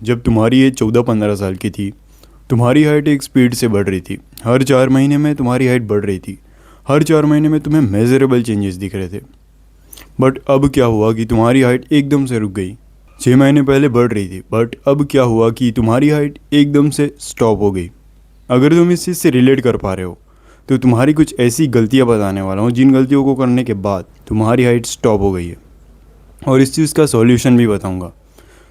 जब तुम्हारी एज 14-15 साल की थी, तुम्हारी हाइट एक स्पीड से बढ़ रही थी। हर 4 महीने में तुम्हारी हाइट बढ़ रही थी। हर 4 महीने में तुम्हें मेजरेबल चेंजेस दिख रहे थे। बट अब क्या हुआ कि तुम्हारी हाइट एकदम से रुक गई। 6 महीने पहले बढ़ रही थी, बट अब क्या हुआ कि तुम्हारी हाइट एकदम से स्टॉप हो गई। अगर तुम इस चीज़ से रिलेट कर पा रहे हो तो तुम्हारी कुछ ऐसी गलतियाँ बताने वाला हूँ जिन गलतियों को करने के बाद तुम्हारी हाइट स्टॉप हो गई है, और इस चीज़ का सॉल्यूशन भी बताऊँगा।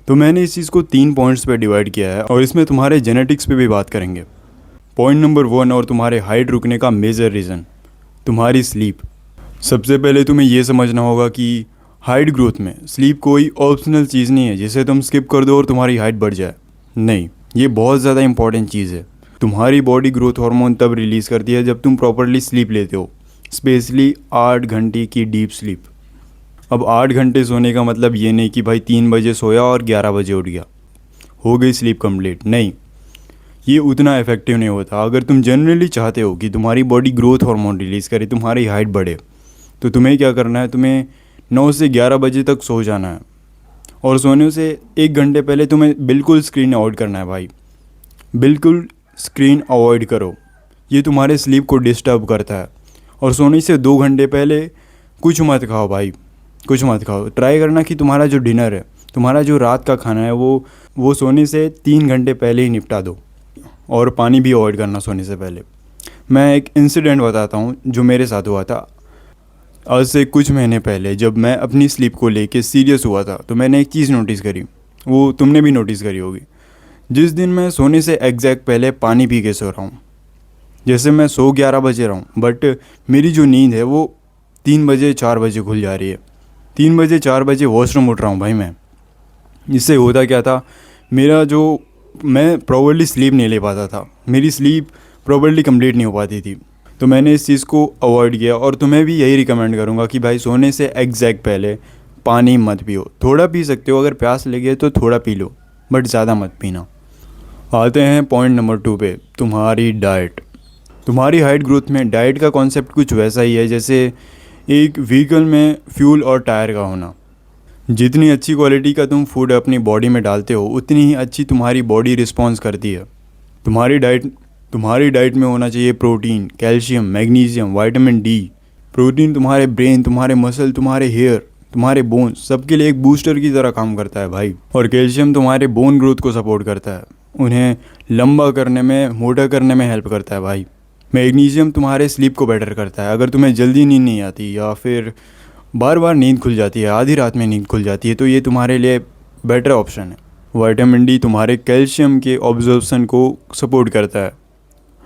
तो मैंने इस चीज़ को 3 पॉइंट्स पे डिवाइड किया है और इसमें तुम्हारे जेनेटिक्स पे भी बात करेंगे। पॉइंट नंबर 1 और तुम्हारे हाइट रुकने का मेजर रीज़न, तुम्हारी स्लीप। सबसे पहले तुम्हें ये समझना होगा कि हाइट ग्रोथ में स्लीप कोई ऑप्शनल चीज़ नहीं है जिसे तुम स्किप कर दो और तुम्हारी हाइट बढ़ जाए। नहीं, ये बहुत ज़्यादा इंपॉर्टेंट चीज़ है। तुम्हारी बॉडी ग्रोथ हार्मोन तब रिलीज़ करती है जब तुम प्रॉपरली स्लीप लेते हो, स्पेशली 8 घंटे की डीप स्लीप। अब 8 घंटे सोने का मतलब ये नहीं कि भाई 3 बजे सोया और 11 बजे उठ गया, हो गई स्लीप कंप्लीट। नहीं, ये उतना इफेक्टिव नहीं होता। अगर तुम जनरली चाहते हो कि तुम्हारी बॉडी ग्रोथ हार्मोन रिलीज़ करे, तुम्हारी हाइट बढ़े, तो तुम्हें क्या करना है, तुम्हें 9 से 11 बजे तक सो जाना है। और सोने से 1 घंटे पहले तुम्हें बिल्कुल स्क्रीन अवॉइड करना है भाई। बिल्कुल स्क्रीन अवॉइड करो, ये तुम्हारे स्लीप को डिस्टर्ब करता है। और सोने से 2 घंटे पहले कुछ मत खाओ भाई, कुछ मत खाओ। ट्राई करना कि तुम्हारा जो डिनर है, तुम्हारा जो रात का खाना है, वो सोने से 3 घंटे पहले ही निपटा दो। और पानी भी अवॉइड करना सोने से पहले। मैं एक इंसिडेंट बताता हूँ जो मेरे साथ हुआ था। आज से कुछ महीने पहले जब मैं अपनी स्लीप को लेके सीरियस हुआ था, तो मैंने एक चीज़ नोटिस करी, वो तुमने भी नोटिस करी होगी। जिस दिन मैं सोने से एग्जैक्ट पहले पानी पी के सो रहा हूँ, जैसे मैं सो 11 बजे रहा हूँ, बट मेरी जो नींद है वो 3 बजे 4 बजे खुल जा रही है। 3 बजे 4 बजे वॉशरूम उठ रहा हूँ भाई मैं। इससे होता क्या था, मैं प्रॉपर्ली स्लीप नहीं ले पाता था, मेरी स्लीप प्रॉपर्ली कंप्लीट नहीं हो पाती थी। तो मैंने इस चीज़ को अवॉइड किया और तुम्हें भी यही रिकमेंड करूँगा कि भाई सोने से एग्जैक्ट पहले पानी मत पियो। थोड़ा पी सकते हो, अगर प्यास लगे तो थोड़ा पी लो, बट ज़्यादा मत पीना। आते हैं पॉइंट नंबर 2 पे, तुम्हारी डाइट। तुम्हारी हाइट ग्रोथ में डाइट का कॉन्सेप्ट कुछ वैसा ही है जैसे एक व्हीकल में फ्यूल और टायर का होना। जितनी अच्छी क्वालिटी का तुम फूड अपनी बॉडी में डालते हो, उतनी ही अच्छी तुम्हारी बॉडी रिस्पॉन्स करती है। तुम्हारी डाइट में होना चाहिए protein, calcium, magnesium, vitamin D. Protein तुम्हारे ब्रेन, तुम्हारे मसल, तुम्हारे हेयर, तुम्हारे बोन्स, सबके लिए एक बूस्टर की तरह काम करता है भाई। और कैल्शियम तुम्हारे बोन ग्रोथ को सपोर्ट करता है, उन्हें लंबा करने में, मोटा करने में हेल्प करता है भाई। मैग्नीशियम तुम्हारे स्लीप को बेटर करता है। अगर तुम्हें जल्दी नींद नहीं आती या फिर बार बार नींद खुल जाती है, आधी रात में नींद खुल जाती है, तो ये तुम्हारे लिए बेटर ऑप्शन है। विटामिन डी तुम्हारे कैल्शियम के ऑब्जॉर्प्शन को सपोर्ट करता है।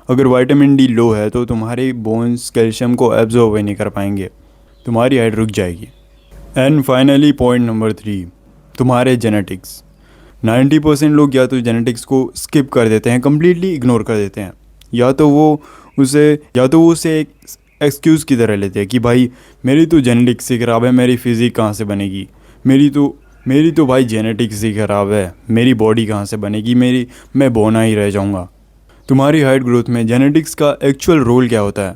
अगर विटामिन डी लो है तो तुम्हारे बोन्स कैल्शियम को एब्जॉर्ब नहीं कर पाएंगे, तुम्हारी हाइट रुक जाएगी। एंड फाइनली पॉइंट नंबर 3, तुम्हारे जेनेटिक्स। 90% लोग या तो जेनेटिक्स को स्किप कर देते हैं, कम्प्लीटली इग्नोर कर देते हैं, या तो वो उसे एक एक्सक्यूज़ की तरह लेते हैं कि भाई मेरी तो जेनेटिक्स ही ख़राब है, मेरी फिज़िक कहाँ से बनेगी, मेरी तो भाई जेनेटिक्स ही ख़राब है, मेरी बॉडी कहाँ से बनेगी, मैं बौना ही रह जाऊँगा। तुम्हारी हाइट ग्रोथ में जेनेटिक्स का एक्चुअल रोल क्या होता है,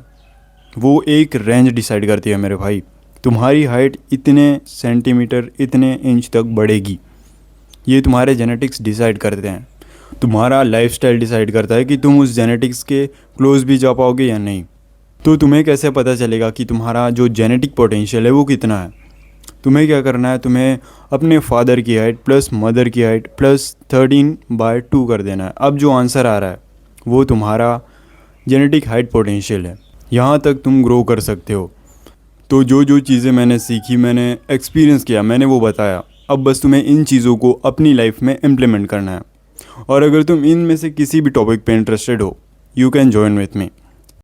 वो एक रेंज डिसाइड करती है मेरे भाई। तुम्हारी हाइट इतने सेंटीमीटर, इतने इंच तक बढ़ेगी, ये तुम्हारे जेनेटिक्स डिसाइड करते हैं। तुम्हारा लाइफस्टाइल डिसाइड करता है कि तुम उस जेनेटिक्स के क्लोज भी जा पाओगे या नहीं। तो तुम्हें कैसे पता चलेगा कि तुम्हारा जो जेनेटिक पोटेंशियल है वो कितना है? तुम्हें क्या करना है, तुम्हें अपने फादर की हाइट प्लस मदर की हाइट प्लस 13/2 कर देना है। अब जो आंसर आ रहा है वो तुम्हारा जेनेटिक हाइट पोटेंशियल है। यहाँ तक तुम ग्रो कर सकते हो। तो जो चीज़ें मैंने सीखी, मैंने एक्सपीरियंस किया, मैंने वो बताया। अब बस तुम्हें इन चीज़ों को अपनी लाइफ में इम्प्लीमेंट करना है। और अगर तुम इन में से किसी भी टॉपिक पे इंटरेस्टेड हो, you can join with me.